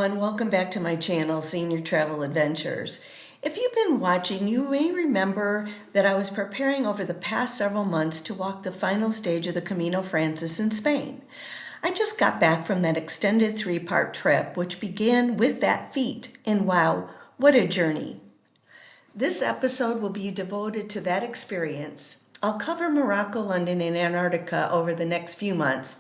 everyone, welcome back to my channel, Senior Travel Adventures. If you've been watching, you may remember that I was preparing over the past several months to walk the final stage of the Camino Frances in Spain. I just got back from that extended 3-part trip, which began with that feat, and wow, what a journey. This episode will be devoted to that experience. I'll cover Morocco, London, and Antarctica over the next few months.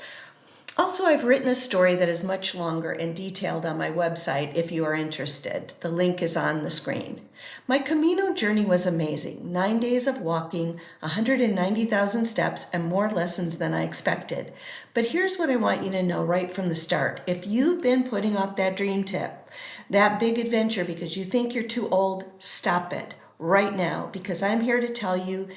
Also, I've written a story that is much longer and detailed on my website if you are interested. The link is on the screen. My Camino journey was amazing. 9 days of walking, 190,000 steps, and more lessons than I expected. But here's what I want you to know right from the start. If you've been putting off that dream trip, that big adventure because you think you're too old, stop it right now, because I'm here to tell you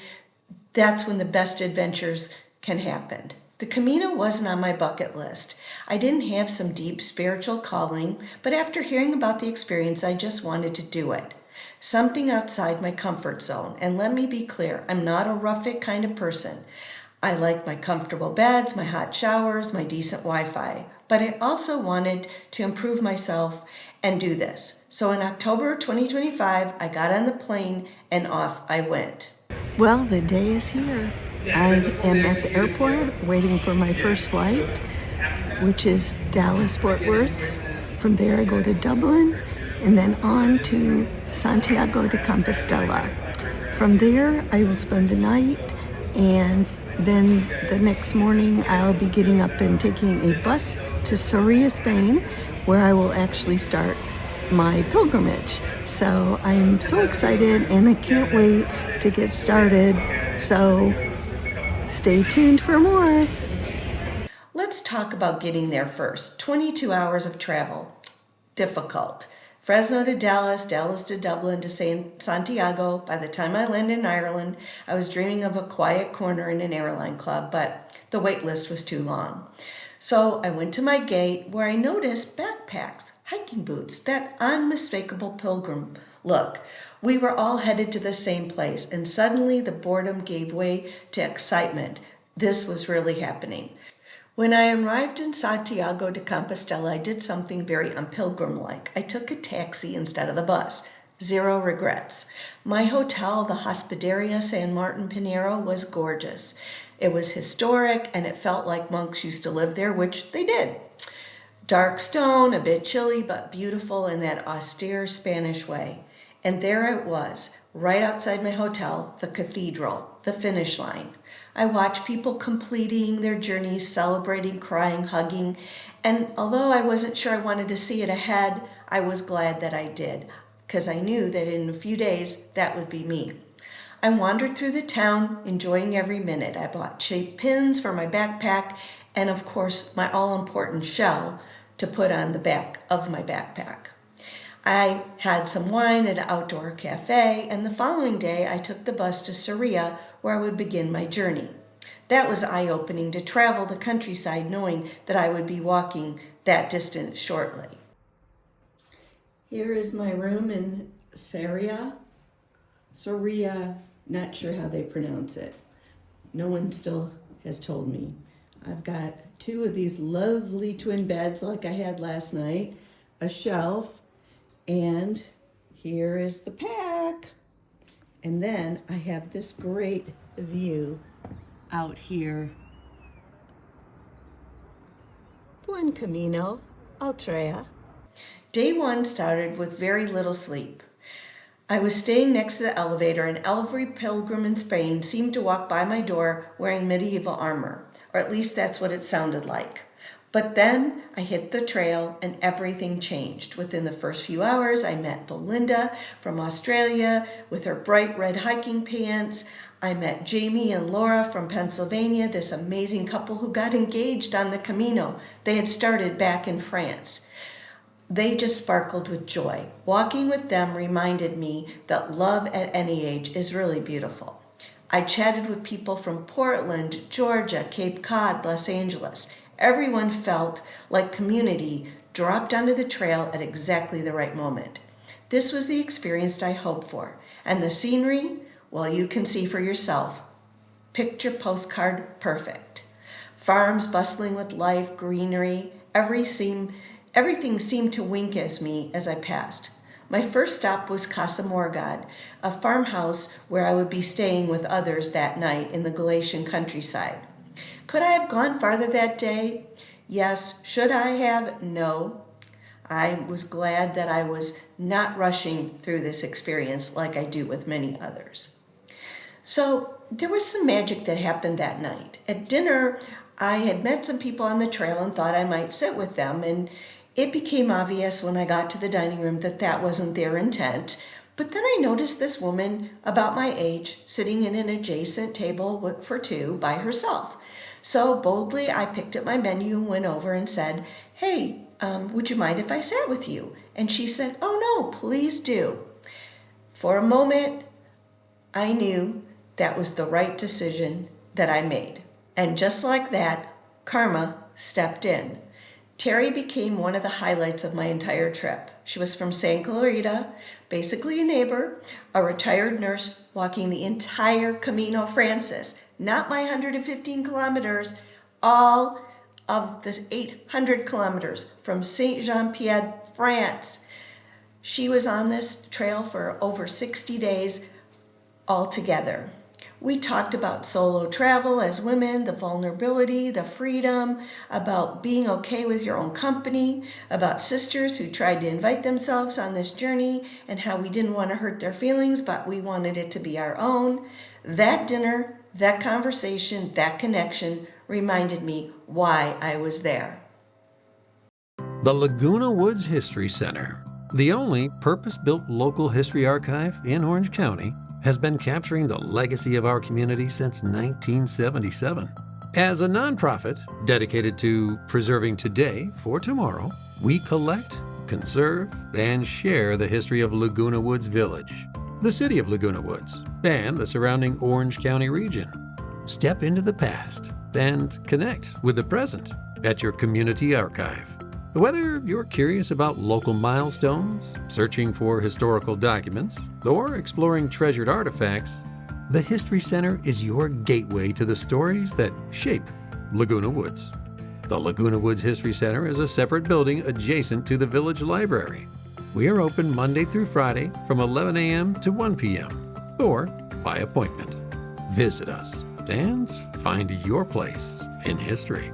that's when the best adventures can happen. The Camino wasn't on my bucket list. I didn't have some deep spiritual calling, but after hearing about the experience, I just wanted to do it. Something outside my comfort zone. And let me be clear, I'm not a rough it kind of person. I like my comfortable beds, my hot showers, my decent Wi-Fi. But I also wanted to improve myself and do this. So in October 2025, I got on the plane and off I went. Well, the day is here. I am at the airport waiting for my first flight, which is Dallas-Fort Worth. From there I go to Dublin and then on to Santiago de Compostela. From there I will spend the night, and then the next morning I'll be getting up and taking a bus to Sevilla, Spain, where I will actually start my pilgrimage. So I'm so excited and I can't wait to get started. So stay tuned for more. Let's talk about getting there first. 22 hours of travel. Difficult. Fresno to Dallas, Dallas to Dublin to Santiago. By the time I landed in Ireland, I was dreaming of a quiet corner in an airline club, but the wait list was too long. So I went to my gate where I noticed backpacks, hiking boots, that unmistakable pilgrim look. We were all headed to the same place, and suddenly the boredom gave way to excitement. This was really happening. When I arrived in Santiago de Compostela, I did something very unpilgrim-like. I took a taxi instead of the bus. Zero regrets. My hotel, the Hospederia San Martin Pinero, was gorgeous. It was historic, and it felt like monks used to live there, which they did. Dark stone, a bit chilly, but beautiful in that austere Spanish way. And there it was, right outside my hotel, the cathedral, the finish line. I watched people completing their journeys, celebrating, crying, hugging, and although I wasn't sure I wanted to see it ahead, I was glad that I did, because I knew that in a few days, that would be me. I wandered through the town, enjoying every minute. I bought cheap pins for my backpack, and of course, my all-important shell to put on the back of my backpack. I had some wine at an outdoor cafe, and the following day I took the bus to Sevilla, where I would begin my journey. That was eye-opening to travel the countryside knowing that I would be walking that distance shortly. Here is my room in Sevilla, not sure how they pronounce it. No one still has told me. I've got 2 of these lovely twin beds like I had last night, a shelf, and here is the pack. And then I have this great view out here. Buen camino, Altrea. Day 1 started with very little sleep. I was staying next to the elevator, and every pilgrim in Spain seemed to walk by my door wearing medieval armor, or at least that's what it sounded like. But then I hit the trail and everything changed. Within the first few hours, I met Belinda from Australia with her bright red hiking pants. I met Jamie and Laura from Pennsylvania, this amazing couple who got engaged on the Camino. They had started back in France. They just sparkled with joy. Walking with them reminded me that love at any age is really beautiful. I chatted with people from Portland, Georgia, Cape Cod, Los Angeles. Everyone felt like community dropped onto the trail at exactly the right moment. This was the experience I hoped for. And the scenery, well, you can see for yourself. Picture postcard perfect. Farms bustling with life, greenery. Every Everything seemed to wink at me as I passed. My first stop was Casa Morgad, a farmhouse where I would be staying with others that night in the Galician countryside. Could I have gone farther that day? Yes. Should I have? No. I was glad that I was not rushing through this experience like I do with many others. So there was some magic that happened that night. At dinner, I had met some people on the trail and thought I might sit with them, and it became obvious when I got to the dining room that that wasn't their intent. But then I noticed this woman about my age sitting in an adjacent table for two by herself. So boldly, I picked up my menu and went over and said, "Hey, would you mind if I sat with you?" And she said, "Oh no, please do." For a moment, I knew that was the right decision that I made. And just like that, karma stepped in. Terry became one of the highlights of my entire trip. She was from San Clarita, basically a neighbor, a retired nurse walking the entire Camino Frances, not my 115 kilometers, all of the 800 kilometers from Saint-Jean-Pied, France. She was on this trail for over 60 days altogether. We talked about solo travel as women, the vulnerability, the freedom, about being okay with your own company, about sisters who tried to invite themselves on this journey and how we didn't want to hurt their feelings, but we wanted it to be our own. That dinner, that conversation, that connection reminded me why I was there. The Laguna Woods History Center, the only purpose-built local history archive in Orange County, has been capturing the legacy of our community since 1977. As a nonprofit dedicated to preserving today for tomorrow, we collect, conserve, and share the history of Laguna Woods Village, the city of Laguna Woods, and the surrounding Orange County region. Step into the past and connect with the present at your community archive. Whether you're curious about local milestones, searching for historical documents, or exploring treasured artifacts, the History Center is your gateway to the stories that shape Laguna Woods. The Laguna Woods History Center is a separate building adjacent to the Village Library. We are open Monday through Friday from 11 a.m. to 1 p.m. or by appointment. Visit us and find your place in history.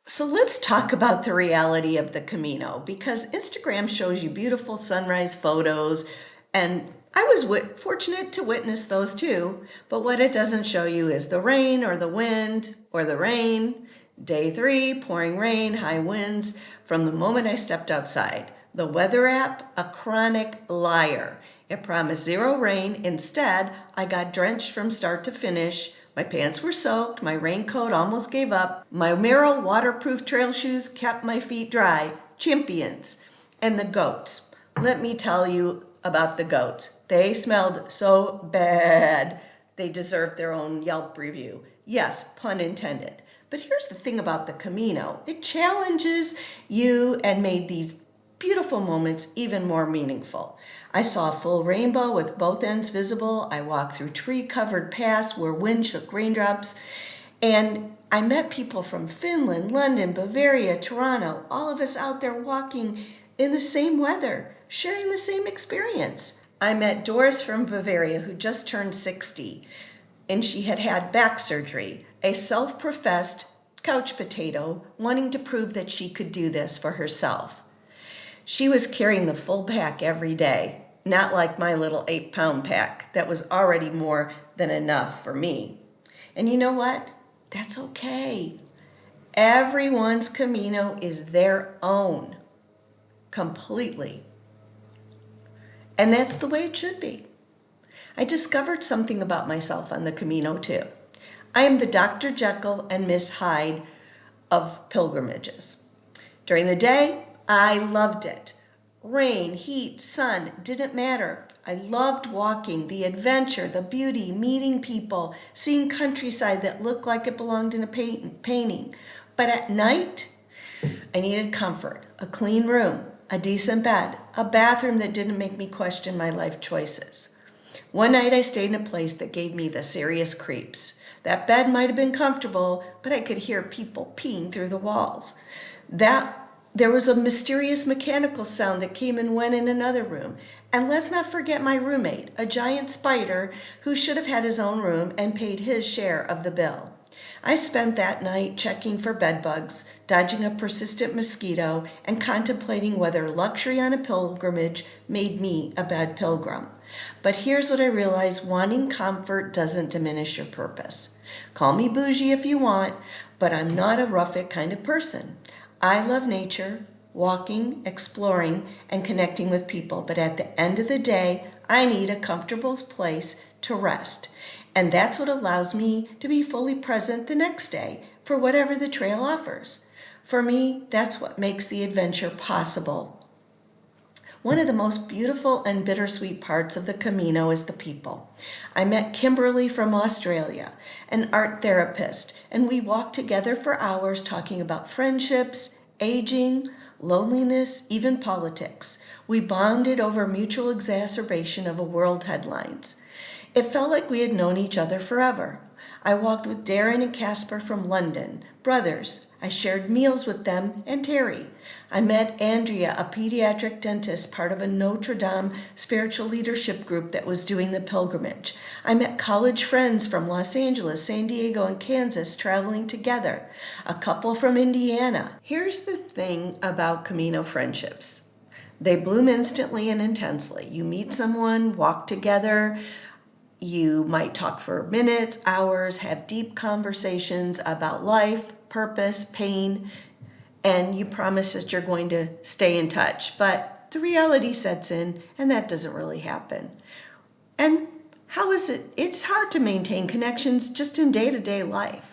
So let's talk about the reality of the Camino, because Instagram shows you beautiful sunrise photos, and I was fortunate to witness those too, but what it doesn't show you is the rain or the wind or the rain. Day 3, pouring rain, high winds from the moment I stepped outside. The weather app, a chronic liar. It promised zero rain. Instead, I got drenched from start to finish. My pants were soaked, my raincoat almost gave up, my Merrell waterproof trail shoes kept my feet dry. Champions. And the goats. Let me tell you about the goats. They smelled so bad. They deserve their own Yelp review. Yes, pun intended. But here's the thing about the Camino. It challenges you and made these beautiful moments even more meaningful. I saw a full rainbow with both ends visible. I walked through tree-covered paths where wind shook raindrops. And I met people from Finland, London, Bavaria, Toronto, all of us out there walking in the same weather, sharing the same experience. I met Doris from Bavaria, who just turned 60, and she had had back surgery, a self-professed couch potato wanting to prove that she could do this for herself. She was carrying the full pack every day, not like my little 8-pound pack that was already more than enough for me. And you know what? That's okay. Everyone's Camino is their own, completely. And that's the way it should be. I discovered something about myself on the Camino too. I am the Dr. Jekyll and Miss Hyde of pilgrimages. During the day, I loved it. Rain, heat, sun, didn't matter. I loved walking, the adventure, the beauty, meeting people, seeing countryside that looked like it belonged in a painting. But at night, I needed comfort, a clean room, a decent bed, a bathroom that didn't make me question my life choices. One night I stayed in a place that gave me the serious creeps. That bed might have been comfortable, but I could hear people peeing through the walls. There was a mysterious mechanical sound that came and went in another room. And let's not forget my roommate, a giant spider who should have had his own room and paid his share of the bill. I spent that night checking for bed bugs, dodging a persistent mosquito, and contemplating whether luxury on a pilgrimage made me a bad pilgrim. But here's what I realized: wanting comfort doesn't diminish your purpose. Call me bougie if you want, but I'm not a rough it kind of person. I love nature, walking, exploring, and connecting with people, but at the end of the day, I need a comfortable place to rest. And that's what allows me to be fully present the next day for whatever the trail offers. For me, that's what makes the adventure possible. One of the most beautiful and bittersweet parts of the Camino is the people. I met Kimberly from Australia, an art therapist, and we walked together for hours talking about friendships, aging, loneliness, even politics. We bonded over mutual exacerbation of world headlines. It felt like we had known each other forever. I walked with Darren and Casper from London, brothers. I shared meals with them and Terry. I met Andrea, a pediatric dentist, part of a Notre Dame spiritual leadership group that was doing the pilgrimage. I met college friends from Los Angeles, San Diego, and Kansas traveling together. A couple from Indiana. Here's the thing about Camino friendships. They bloom instantly and intensely. You meet someone, walk together. You might talk for minutes, hours, have deep conversations about life, purpose, pain, and you promise that you're going to stay in touch. But the reality sets in, and that doesn't really happen. And how is it? It's hard to maintain connections just in day-to-day life.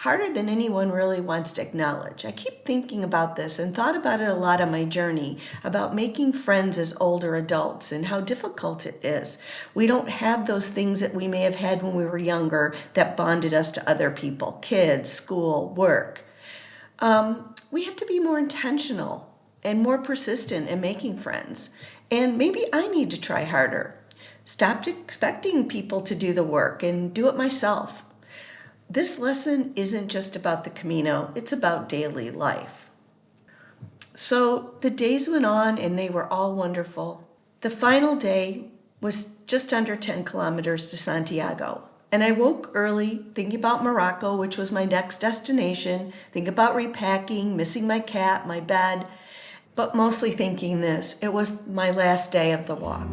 Harder than anyone really wants to acknowledge. I keep thinking about this and thought about it a lot on my journey, about making friends as older adults and how difficult it is. We don't have those things that we may have had when we were younger that bonded us to other people, kids, school, work. We have to be more intentional and more persistent in making friends. And maybe I need to try harder. Stop expecting people to do the work and do it myself. This lesson isn't just about the Camino, it's about daily life. So the days went on and they were all wonderful. The final day was just under 10 kilometers to Santiago. And I woke early thinking about Morocco, which was my next destination, thinking about repacking, missing my cat, my bed, but mostly thinking this: it was my last day of the walk.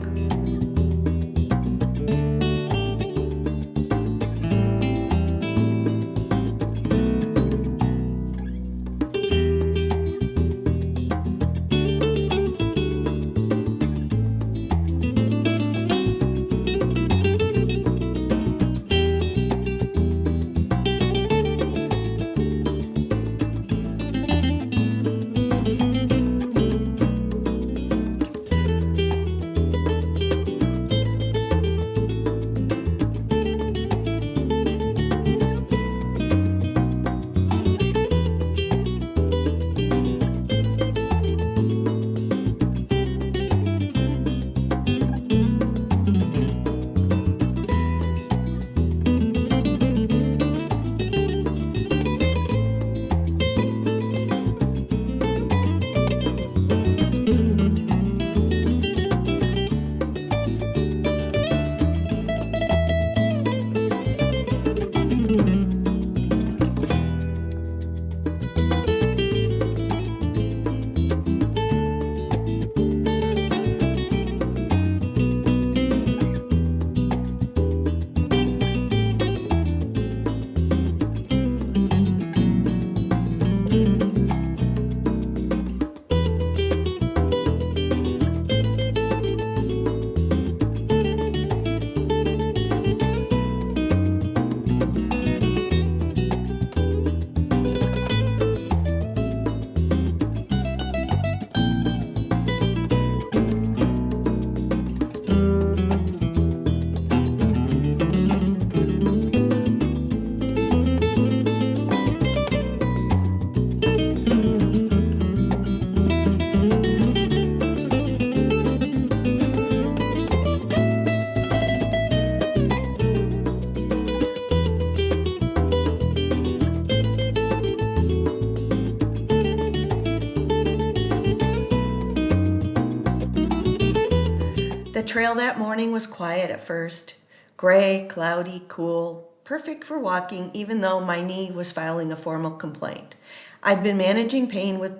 trail that morning was quiet at first. Gray, cloudy, cool, perfect for walking even though my knee was filing a formal complaint. I'd been managing pain with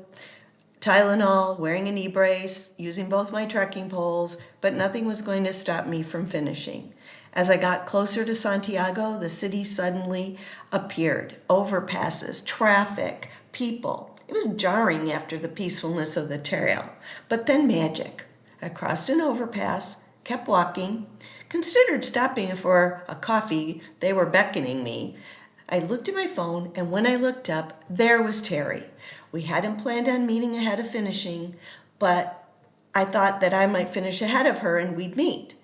Tylenol, wearing a knee brace, using both my trekking poles, but nothing was going to stop me from finishing. As I got closer to Santiago, the city suddenly appeared. Overpasses, traffic, people. It was jarring after the peacefulness of the trail, but then magic. I crossed an overpass, kept walking, considered stopping for a coffee. They were beckoning me. I looked at my phone, and when I looked up, there was Terry. We hadn't planned on meeting ahead of finishing, but I thought that I might finish ahead of her and we'd meet.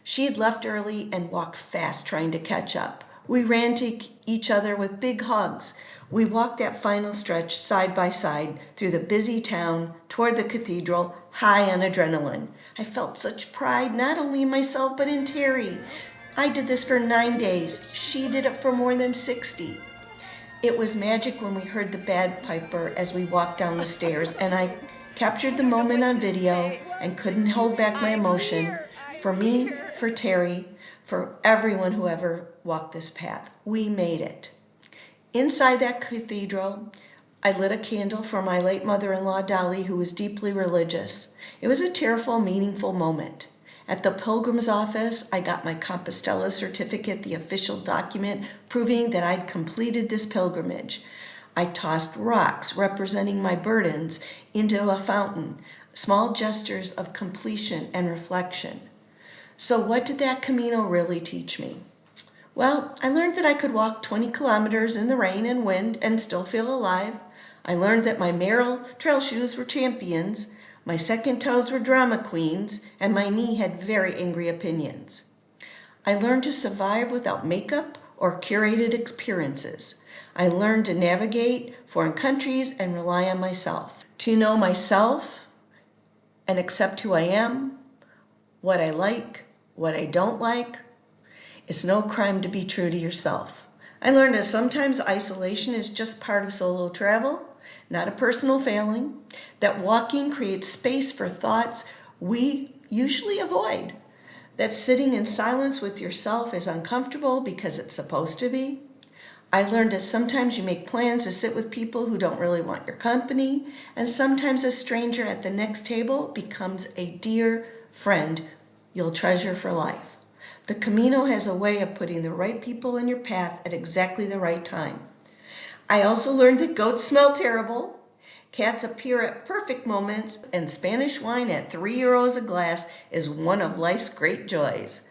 She had left early and walked fast trying to catch up. We ran to each other with big hugs. We walked that final stretch side by side through the busy town toward the cathedral, high on adrenaline. I felt such pride not only in myself but in Terry. I did this for 9 days. She did it for more than 60. It was magic when we heard the bagpiper as we walked down the stairs, and I captured the moment on video and couldn't hold back my emotion. For me, for Terry, for everyone who ever walked this path. We made it. Inside that cathedral, I lit a candle for my late mother-in-law, Dolly, who was deeply religious. It was a tearful, meaningful moment. At the pilgrim's office, I got my Compostela certificate, the official document proving that I'd completed this pilgrimage. I tossed rocks representing my burdens into a fountain, small gestures of completion and reflection. So what did that Camino really teach me? Well, I learned that I could walk 20 kilometers in the rain and wind and still feel alive. I learned that my Merrill trail shoes were champions. My second toes were drama queens, and my knee had very angry opinions. I learned to survive without makeup or curated experiences. I learned to navigate foreign countries and rely on myself. To know myself and accept who I am, what I like, what I don't like. It's no crime to be true to yourself. I learned that sometimes isolation is just part of solo travel, not a personal failing, that walking creates space for thoughts we usually avoid, that sitting in silence with yourself is uncomfortable because it's supposed to be. I learned that sometimes you make plans to sit with people who don't really want your company, and sometimes a stranger at the next table becomes a dear friend you'll treasure for life. The Camino has a way of putting the right people in your path at exactly the right time. I also learned that goats smell terrible, cats appear at perfect moments, and Spanish wine at €3 a glass is one of life's great joys.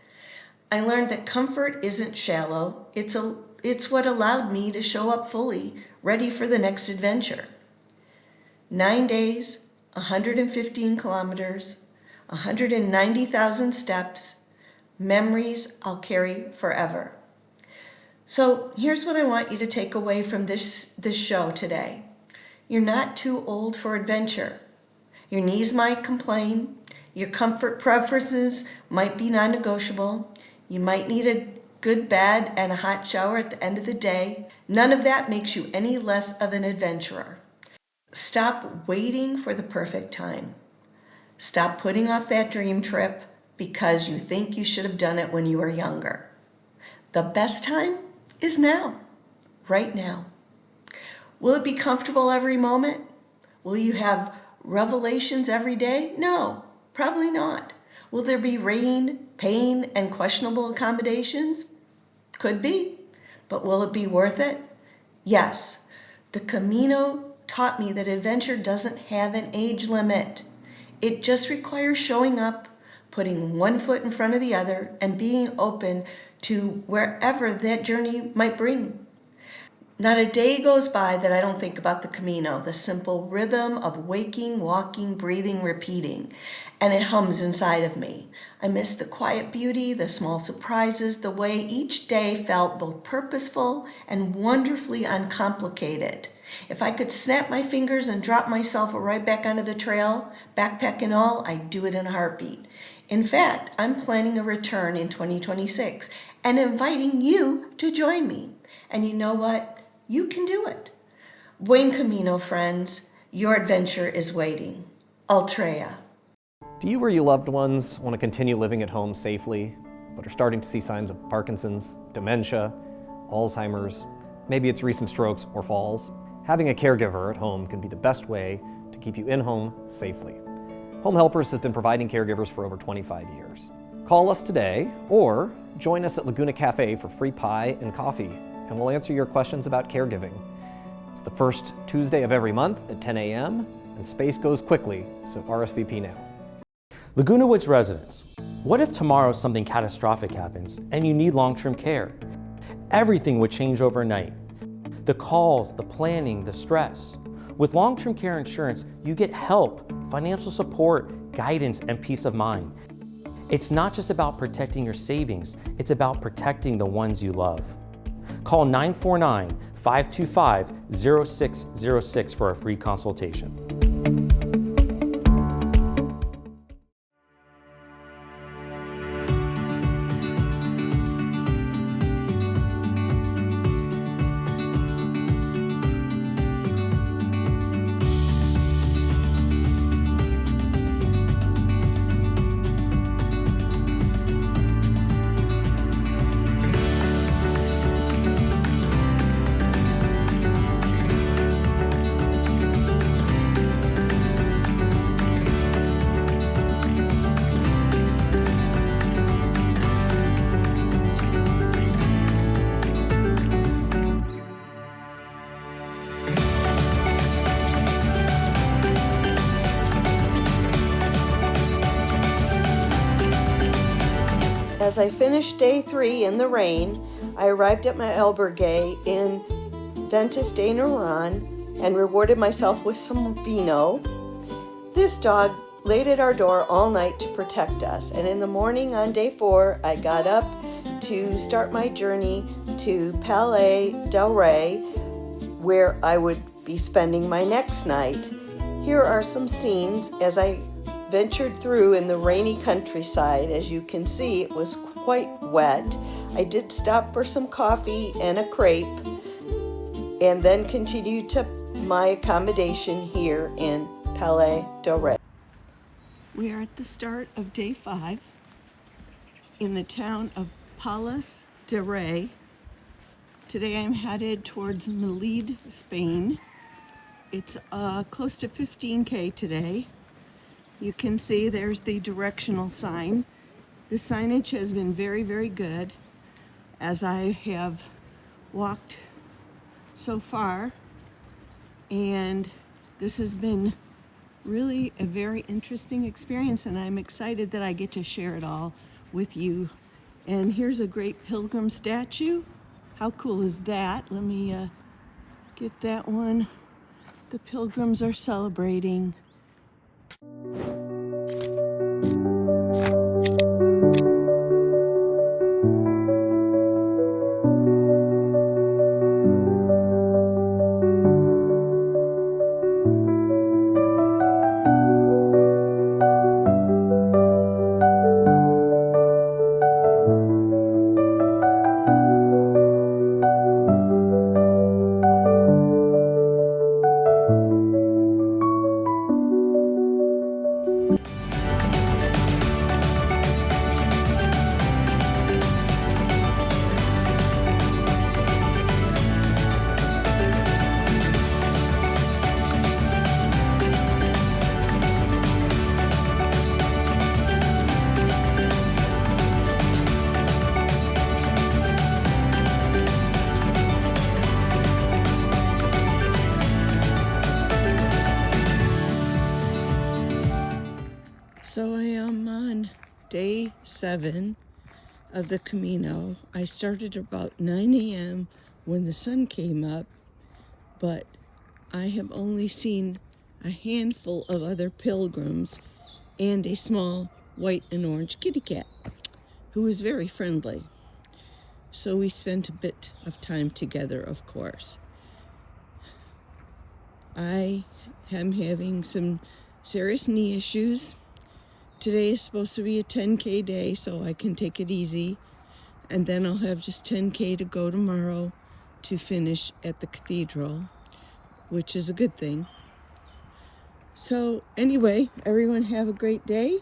I learned that comfort isn't shallow, it's what allowed me to show up fully, ready for the next adventure. 9 days, 115 kilometers, 190,000 steps, memories I'll carry forever. So here's what I want you to take away from this show today. You're not too old for adventure. Your knees might complain. Your comfort preferences might be non-negotiable. You might need a good bed and a hot shower at the end of the day. None of that makes you any less of an adventurer. Stop waiting for the perfect time. Stop putting off that dream trip because you think you should have done it when you were younger. The best time is now, right now. Will it be comfortable every moment? Will you have revelations every day? No, probably not. Will there be rain, pain, and questionable accommodations? Could be, but will it be worth it? Yes. The Camino taught me that adventure doesn't have an age limit. It just requires showing up, putting one foot in front of the other, and being open to wherever that journey might bring. Not a day goes by that I don't think about the Camino, the simple rhythm of waking, walking, breathing, repeating, and it hums inside of me. I miss the quiet beauty, the small surprises, the way each day felt both purposeful and wonderfully uncomplicated. If I could snap my fingers and drop myself right back onto the trail, backpack and all, I'd do it in a heartbeat. In fact, I'm planning a return in 2026 and inviting you to join me. And you know what? You can do it. Buen Camino, friends. Your adventure is waiting. Altrea. Do you or your loved ones want to continue living at home safely, but are starting to see signs of Parkinson's, dementia, Alzheimer's? Maybe it's recent strokes or falls. Having a caregiver at home can be the best way to keep you in home safely. Home Helpers has been providing caregivers for over 25 years. Call us today or join us at Laguna Cafe for free pie and coffee, and we'll answer your questions about caregiving. It's the first Tuesday of every month at 10 a.m., and space goes quickly, so RSVP now. Laguna Woods residents, what if tomorrow something catastrophic happens and you need long-term care? Everything would change overnight. The calls, the planning, the stress. With long-term care insurance, you get help, financial support, guidance, and peace of mind. It's not just about protecting your savings, it's about protecting the ones you love. Call 949-525-0606 for a free consultation. As I finished day 3 in the rain, I arrived at my albergue in Ventus de Noran and rewarded myself with some vino. This dog laid at our door all night to protect us, and in the morning on day 4, I got up to start my journey to Palais del Rey, where I would be spending my next night. Here are some scenes as I ventured through in the rainy countryside. As you can see, it was quite wet. I did stop for some coffee and a crepe and then continued to my accommodation here in Palais del Rey. We are at the start of day 5 in the town of Palos de Rey. Today I'm headed towards Melide, Spain. It's close to 15K today. You can see there's the directional sign. The signage has been very, very good as I have walked so far, and this has been really a very interesting experience, and I'm excited that I get to share it all with you. And here's a great pilgrim statue. How cool is that? Let me get that one. The pilgrims are celebrating. So I am on day 7 of the Camino. I started about 9 a.m. when the sun came up, but I have only seen a handful of other pilgrims and a small white and orange kitty cat who was very friendly. So we spent a bit of time together, of course. I am having some serious knee issues. Today is supposed to be a 10K day, so I can take it easy. And then I'll have just 10K to go tomorrow to finish at the cathedral, which is a good thing. So anyway, everyone have a great day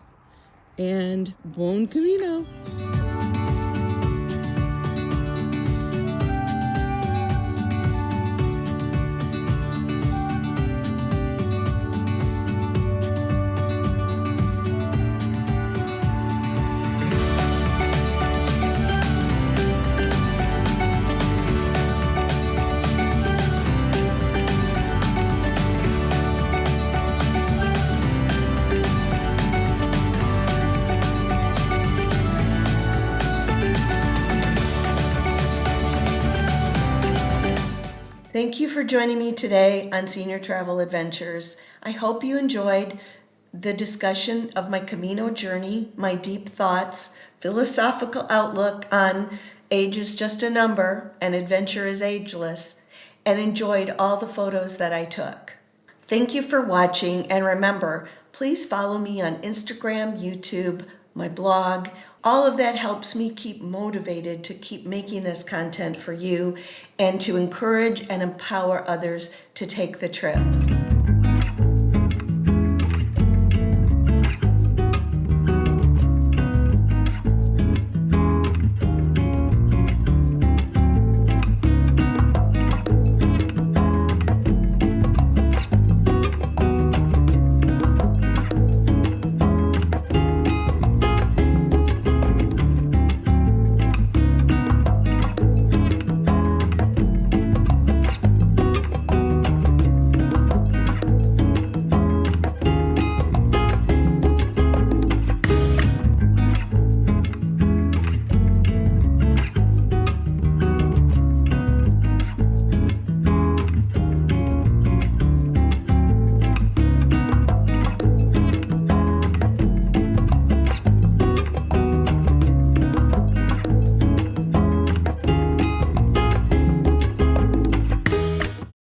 and bon camino. Thank you for joining me today on Senior Travel Adventures. I hope you enjoyed the discussion of my Camino journey, my deep thoughts, philosophical outlook on age is just a number and adventure is ageless, and enjoyed all the photos that I took. Thank you for watching, and remember, please follow me on Instagram, YouTube, my blog. All of that helps me keep motivated to keep making this content for you and to encourage and empower others to take the trip.